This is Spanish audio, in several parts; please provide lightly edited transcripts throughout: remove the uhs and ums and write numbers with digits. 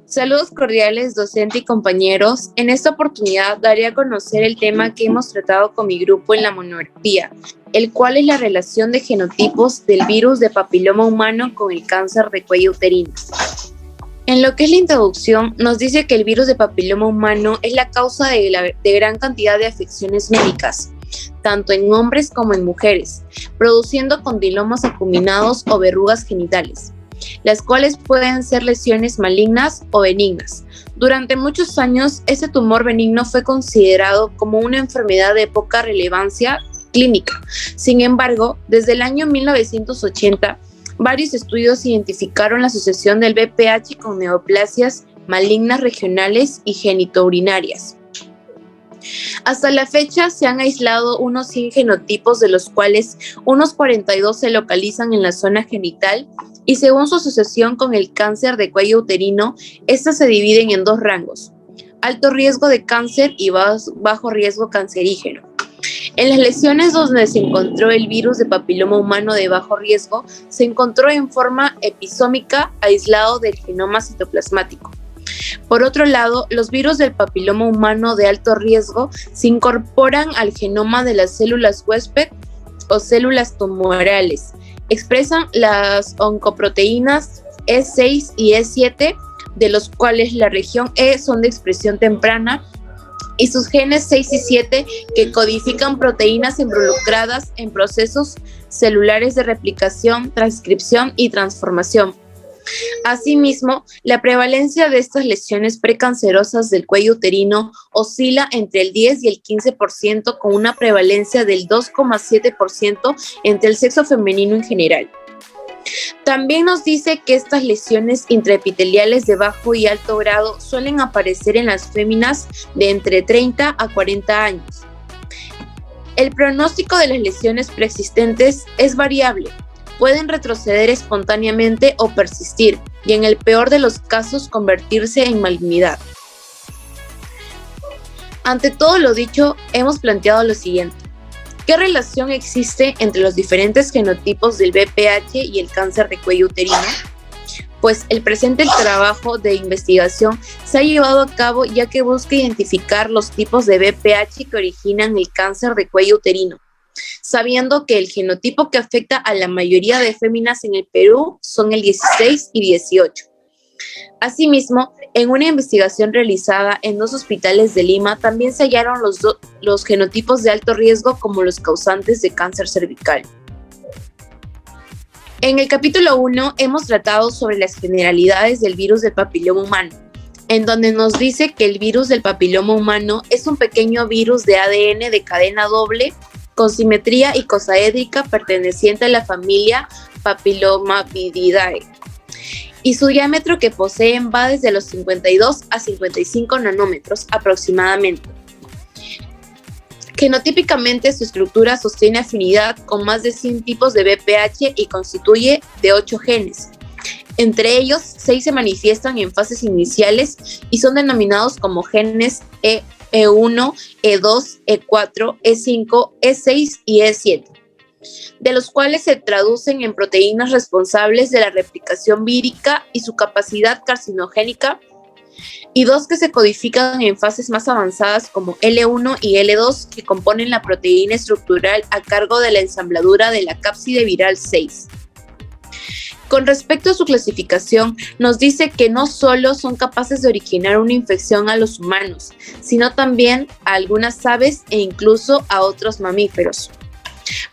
Saludos cordiales, docente y compañeros. En esta oportunidad daré a conocer el tema que hemos tratado con mi grupo en la monografía, el cual es la relación de genotipos del virus de papiloma humano con el cáncer de cuello uterino. En lo que es la introducción, nos dice que el virus de papiloma humano es la causa de gran cantidad de afecciones médicas, tanto en hombres como en mujeres, produciendo condilomas acuminados o verrugas genitales, las cuales pueden ser lesiones malignas o benignas. Durante muchos años, este tumor benigno fue considerado como una enfermedad de poca relevancia clínica. Sin embargo, desde el año 1980, varios estudios identificaron la asociación del VPH con neoplasias malignas regionales y genitourinarias. Hasta la fecha se han aislado unos 100 genotipos, de los cuales unos 42 se localizan en la zona genital y según su asociación con el cáncer de cuello uterino, estas se dividen en dos rangos: alto riesgo de cáncer y bajo riesgo cancerígeno. En las lesiones donde se encontró el virus de papiloma humano de bajo riesgo, se encontró en forma episómica aislado del genoma citoplasmático. Por otro lado, los virus del papiloma humano de alto riesgo se incorporan al genoma de las células huésped o células tumorales. Expresan las oncoproteínas E6 y E7, de los cuales la región E son de expresión temprana, y sus genes 6 y 7 que codifican proteínas involucradas en procesos celulares de replicación, transcripción y transformación. Asimismo, la prevalencia de estas lesiones precancerosas del cuello uterino oscila entre el 10 y el 15%, con una prevalencia del 2,7% entre el sexo femenino en general. También nos dice que estas lesiones intraepiteliales de bajo y alto grado suelen aparecer en las féminas de entre 30 a 40 años. El pronóstico de las lesiones preexistentes es variable. Pueden retroceder espontáneamente o persistir, y en el peor de los casos convertirse en malignidad. Ante todo lo dicho, hemos planteado lo siguiente: ¿qué relación existe entre los diferentes genotipos del VPH y el cáncer de cuello uterino? Pues el presente trabajo de investigación se ha llevado a cabo ya que busca identificar los tipos de VPH que originan el cáncer de cuello uterino, sabiendo que el genotipo que afecta a la mayoría de féminas en el Perú son el 16 y 18. Asimismo, en una investigación realizada en 2 hospitales de Lima, también se hallaron los genotipos de alto riesgo como los causantes de cáncer cervical. En el capítulo 1 hemos tratado sobre las generalidades del virus del papiloma humano, en donde nos dice que el virus del papiloma humano es un pequeño virus de ADN de cadena doble con simetría icosaédrica perteneciente a la familia Papillomavididae, y su diámetro que poseen va desde los 52 a 55 nanómetros aproximadamente. Genotípicamente, su estructura sostiene afinidad con más de 100 tipos de VPH y constituye de 8 genes. Entre ellos, 6 se manifiestan en fases iniciales y son denominados como genes E1, E2, E4, E5, E6 y E7, de los cuales se traducen en proteínas responsables de la replicación vírica y su capacidad carcinogénica, y 2 que se codifican en fases más avanzadas como L1 y L2, que componen la proteína estructural a cargo de la ensambladura de la cápside viral 6. Con respecto a su clasificación, nos dice que no solo son capaces de originar una infección a los humanos, sino también a algunas aves e incluso a otros mamíferos.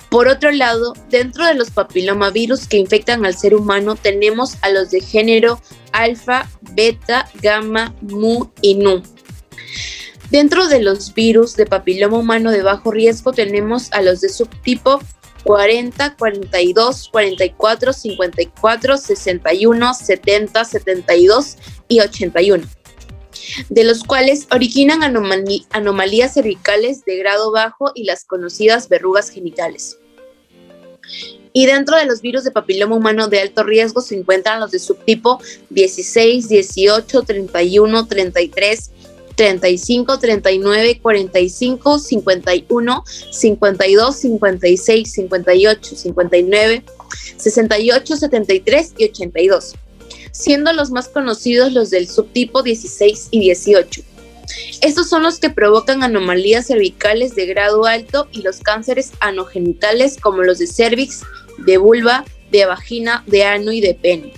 Por otro lado, dentro de los papilomavirus que infectan al ser humano tenemos a los de género alfa, beta, gamma, mu y nu. Dentro de los virus de papiloma humano de bajo riesgo tenemos a los de subtipo 40, 42, 44, 54, 61, 70, 72 y 81, de los cuales originan anomalías cervicales de grado bajo y las conocidas verrugas genitales. Y dentro de los virus de papiloma humano de alto riesgo se encuentran los de subtipo 16, 18, 31, 33, 35, 39, 45, 51, 52, 56, 58, 59, 68, 73 y 82. siendo los más conocidos los del subtipo 16 y 18. Estos son los que provocan anomalías cervicales de grado alto y los cánceres anogenitales como los de cervix, de vulva, de vagina, de ano y de pene.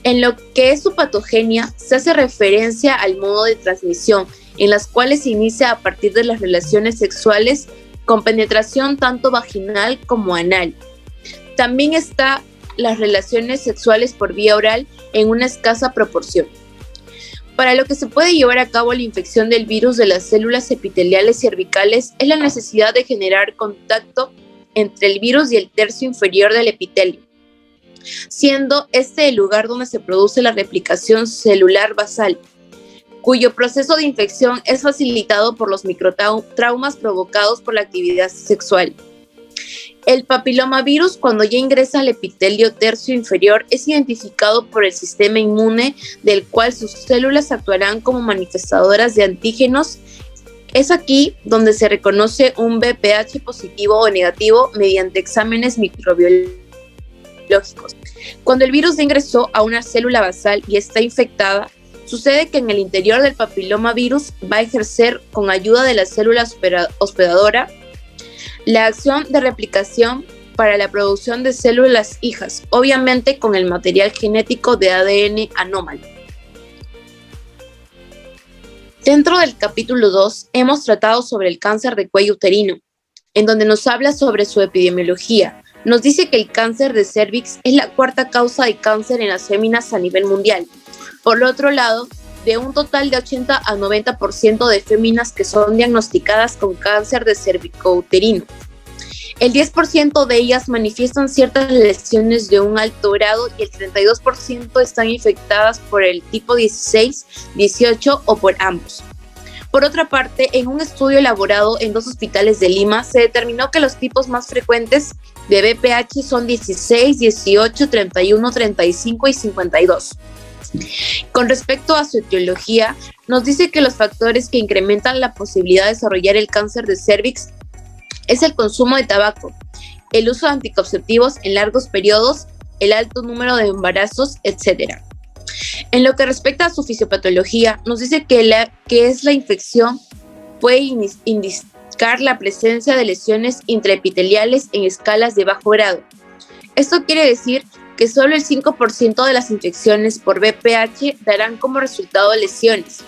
En lo que es su patogenia, se hace referencia al modo de transmisión, en las cuales se inicia a partir de las relaciones sexuales con penetración tanto vaginal como anal. También está las relaciones sexuales por vía oral en una escasa proporción. Para lo que se puede llevar a cabo la infección del virus de las células epiteliales cervicales es la necesidad de generar contacto entre el virus y el tercio inferior del epitelio, siendo este el lugar donde se produce la replicación celular basal, cuyo proceso de infección es facilitado por los microtraumas provocados por la actividad sexual. El papilomavirus, cuando ya ingresa al epitelio tercio inferior, es identificado por el sistema inmune, del cual sus células actuarán como manifestadoras de antígenos. Es aquí donde se reconoce un VPH positivo o negativo mediante exámenes microbiológicos. Cuando el virus ya ingresó a una célula basal y está infectada, sucede que en el interior del papilomavirus va a ejercer, con ayuda de la célula hospedadora, la acción de replicación para la producción de células hijas, obviamente con el material genético de ADN anómalo. Dentro del capítulo 2 hemos tratado sobre el cáncer de cuello uterino, en donde nos habla sobre su epidemiología. Nos dice que el cáncer de cervix es la cuarta causa de cáncer en las féminas a nivel mundial. Por otro lado, de un total de 80 a 90% de féminas que son diagnosticadas con cáncer de cervicouterino, el 10% de ellas manifiestan ciertas lesiones de un alto grado y el 32% están infectadas por el tipo 16, 18 o por ambos. Por otra parte, en un estudio elaborado en 2 hospitales de Lima, se determinó que los tipos más frecuentes de VPH son 16, 18, 31, 35 y 52. Con respecto a su etiología, nos dice que los factores que incrementan la posibilidad de desarrollar el cáncer de cervix es el consumo de tabaco, el uso de anticonceptivos en largos periodos, el alto número de embarazos, etc. En lo que respecta a su fisiopatología, nos dice que la infección puede indicar la presencia de lesiones intraepiteliales en escalas de bajo grado. Esto quiere decir que solo el 5% de las infecciones por VPH darán como resultado lesiones.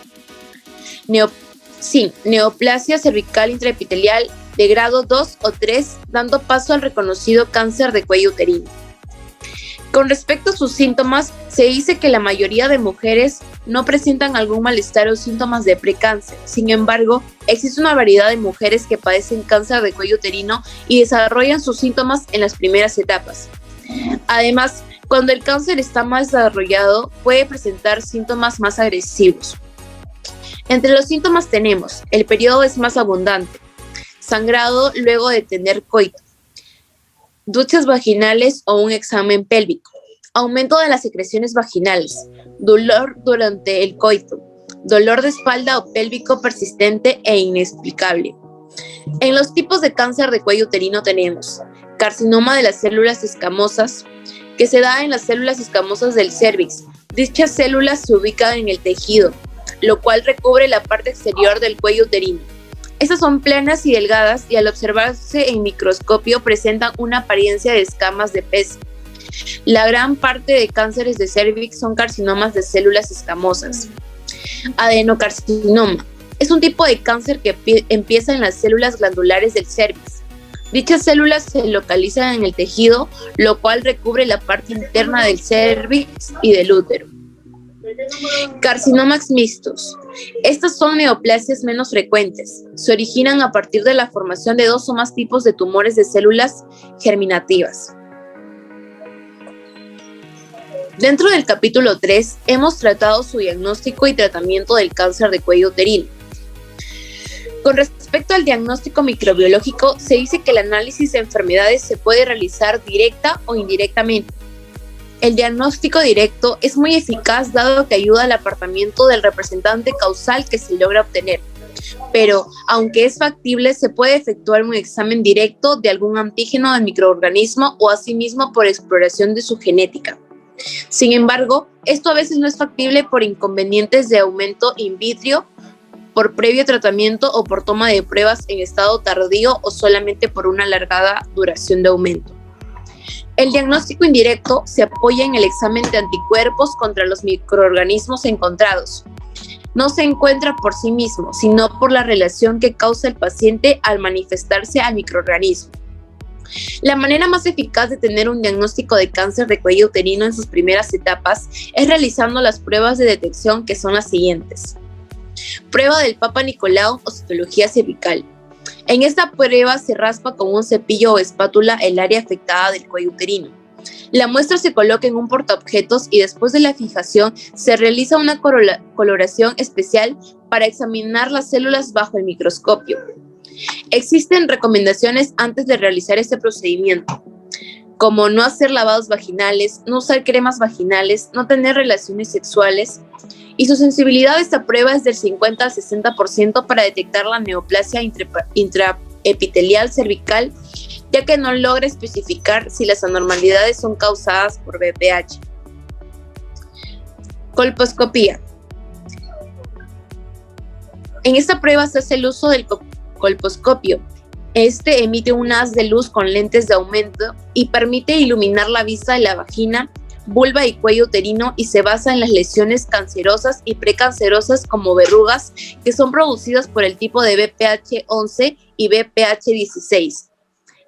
Neoplasia cervical intraepitelial de grado 2 o 3, dando paso al reconocido cáncer de cuello uterino. Con respecto a sus síntomas, se dice que la mayoría de mujeres no presentan algún malestar o síntomas de precáncer. Sin embargo, existe una variedad de mujeres que padecen cáncer de cuello uterino y desarrollan sus síntomas en las primeras etapas. Además, cuando el cáncer está más desarrollado, puede presentar síntomas más agresivos. Entre los síntomas tenemos: el periodo es más abundante, sangrado luego de tener coito, duchas vaginales o un examen pélvico, aumento de las secreciones vaginales, dolor durante el coito, dolor de espalda o pélvico persistente e inexplicable. En los tipos de cáncer de cuello uterino tenemos carcinoma de las células escamosas, que se da en las células escamosas del cervix. Dichas células se ubican en el tejido, lo cual recubre la parte exterior del cuello uterino. Estas son planas y delgadas y al observarse en microscopio presentan una apariencia de escamas de pez. La gran parte de cánceres de cervix son carcinomas de células escamosas. Adenocarcinoma es un tipo de cáncer que empieza en las células glandulares del cervix. Dichas células se localizan en el tejido, lo cual recubre la parte interna del cervix y del útero. Carcinomas mixtos. Estas son neoplasias menos frecuentes. Se originan a partir de la formación de 2 o más tipos de tumores de células germinativas. Dentro del capítulo 3 hemos tratado su diagnóstico y tratamiento del cáncer de cuello uterino. Con respecto al diagnóstico microbiológico, se dice que el análisis de enfermedades se puede realizar directa o indirectamente. El diagnóstico directo es muy eficaz dado que ayuda al apartamiento del representante causal que se logra obtener. Pero, aunque es factible, se puede efectuar un examen directo de algún antígeno del microorganismo o asimismo por exploración de su genética. Sin embargo, esto a veces no es factible por inconvenientes de aumento in vitro, por previo tratamiento o por toma de pruebas en estado tardío o solamente por una alargada duración de aumento. El diagnóstico indirecto se apoya en el examen de anticuerpos contra los microorganismos encontrados. No se encuentra por sí mismo, sino por la relación que causa el paciente al manifestarse al microorganismo. La manera más eficaz de tener un diagnóstico de cáncer de cuello uterino en sus primeras etapas es realizando las pruebas de detección, que son las siguientes. Prueba del Papa Nicolau o citología cervical. En esta prueba se raspa con un cepillo o espátula el área afectada del cuello uterino. La muestra se coloca en un portaobjetos y después de la fijación se realiza una coloración especial para examinar las células bajo el microscopio. Existen recomendaciones antes de realizar este procedimiento, como no hacer lavados vaginales, no usar cremas vaginales, no tener relaciones sexuales, y su sensibilidad a esta prueba es del 50 al 60% para detectar la neoplasia intraepitelial cervical, ya que no logra especificar si las anormalidades son causadas por BPH. Colposcopía. En esta prueba se hace el uso del colposcopio. Este emite un haz de luz con lentes de aumento y permite iluminar la vista de la vagina, vulva y cuello uterino, y se basa en las lesiones cancerosas y precancerosas como verrugas que son producidas por el tipo de BPH 11 y BPH 16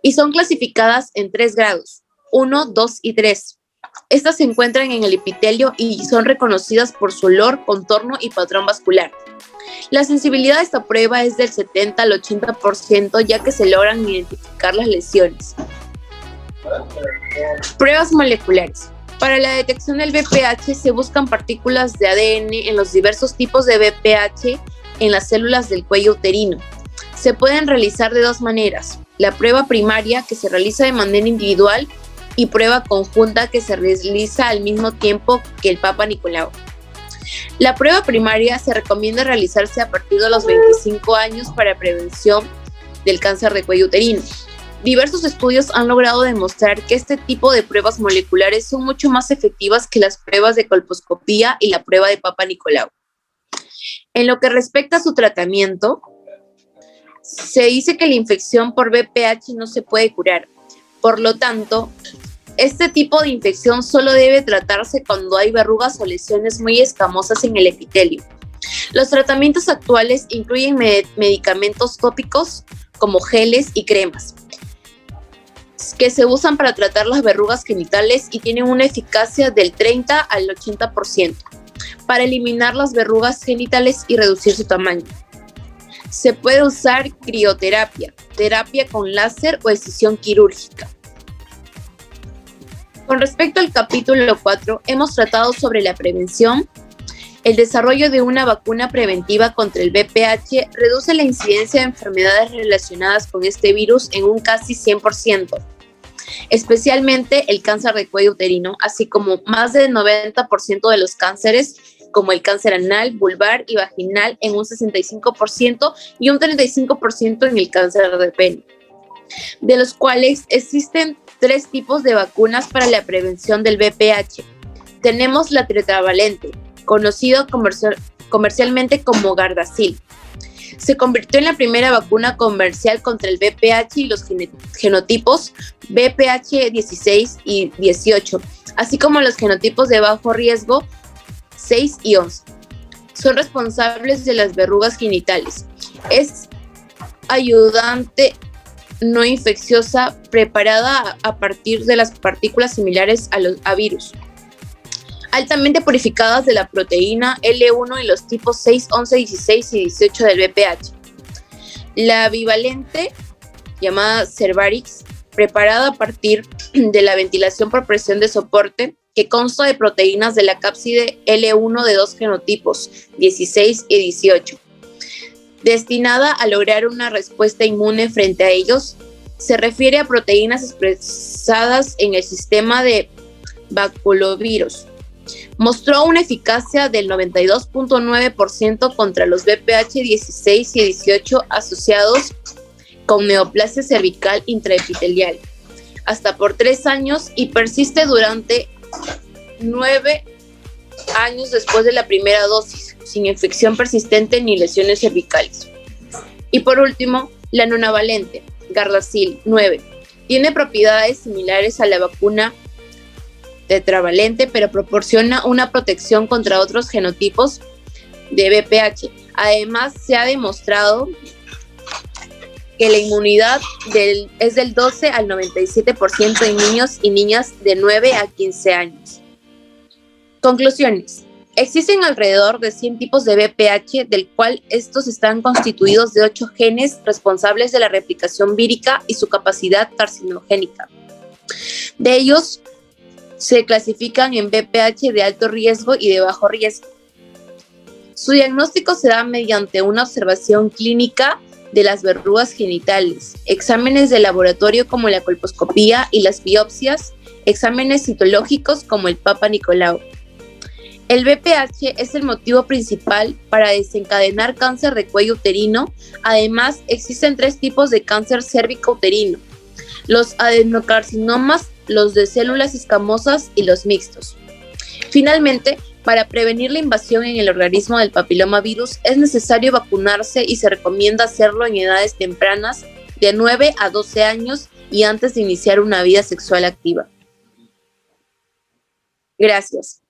y son clasificadas en 3 grados, 1, 2 y 3. Estas se encuentran en el epitelio y son reconocidas por su olor, contorno y patrón vascular. La sensibilidad de esta prueba es del 70 al 80%, ya que se logran identificar las lesiones. Pruebas moleculares. Para la detección del BPH se buscan partículas de ADN en los diversos tipos de BPH en las células del cuello uterino. Se pueden realizar de 2 maneras: la prueba primaria, que se realiza de manera individual, y prueba conjunta, que se realiza al mismo tiempo que el Papa Nicolau. La prueba primaria se recomienda realizarse a partir de los 25 años para prevención del cáncer de cuello uterino. Diversos estudios han logrado demostrar que este tipo de pruebas moleculares son mucho más efectivas que las pruebas de colposcopía y la prueba de Papa Nicolau. En lo que respecta a su tratamiento, se dice que la infección por BPH no se puede curar. Por lo tanto, este tipo de infección solo debe tratarse cuando hay verrugas o lesiones muy escamosas en el epitelio. Los tratamientos actuales incluyen medicamentos tópicos como geles y cremas, que se usan para tratar las verrugas genitales y tienen una eficacia del 30 al 80% para eliminar las verrugas genitales y reducir su tamaño. Se puede usar crioterapia, terapia con láser o excisión quirúrgica. Con respecto al capítulo 4, hemos tratado sobre la prevención. El desarrollo de una vacuna preventiva contra el BPH reduce la incidencia de enfermedades relacionadas con este virus en un casi 100%, especialmente el cáncer de cuello uterino, así como más del 90% de los cánceres, como el cáncer anal, vulvar y vaginal en un 65% y un 35% en el cáncer de pene, de los cuales existen 3 tipos de vacunas para la prevención del BPH. Tenemos la tetravalente, conocido comercialmente como Gardasil. Se convirtió en la primera vacuna comercial contra el BPH y los genotipos BPH 16 y 18, así como los genotipos de bajo riesgo 6 y 11. Son responsables de las verrugas genitales. Es ayudante no infecciosa preparada a partir de las partículas similares a virus, altamente purificadas de la proteína L1 y los tipos 6, 11, 16 y 18 del BPH. La bivalente, llamada Cervarix, preparada a partir de la ventilación por presión de soporte, que consta de proteínas de la cápside L1 de 2 genotipos, 16 y 18. Destinada a lograr una respuesta inmune frente a ellos, se refiere a proteínas expresadas en el sistema de baculovirus. Mostró una eficacia del 92.9% contra los BPH 16 y 18 asociados con neoplasia cervical intraepitelial, hasta por 3 años, y persiste durante 9 años después de la primera dosis, sin infección persistente ni lesiones cervicales. Y por último, la nonavalente, Gardasil 9. Tiene propiedades similares a la vacuna tetravalente, pero proporciona una protección contra otros genotipos de VPH. Además, se ha demostrado que la inmunidad es del 12 al 97% en niños y niñas de 9 a 15 años. Conclusiones. Existen alrededor de 100 tipos de VPH, del cual estos están constituidos de 8 genes responsables de la replicación vírica y su capacidad carcinogénica. De ellos, se clasifican en VPH de alto riesgo y de bajo riesgo. Su diagnóstico se da mediante una observación clínica de las verrugas genitales, exámenes de laboratorio como la colposcopía y las biopsias, exámenes citológicos como el Papa Nicolau. El VPH es el motivo principal para desencadenar cáncer de cuello uterino. Además, existen 3 tipos de cáncer cérvico-uterino: los adenocarcinomas, los de células escamosas y los mixtos. Finalmente, para prevenir la invasión en el organismo del papilomavirus es necesario vacunarse y se recomienda hacerlo en edades tempranas de 9 a 12 años y antes de iniciar una vida sexual activa. Gracias.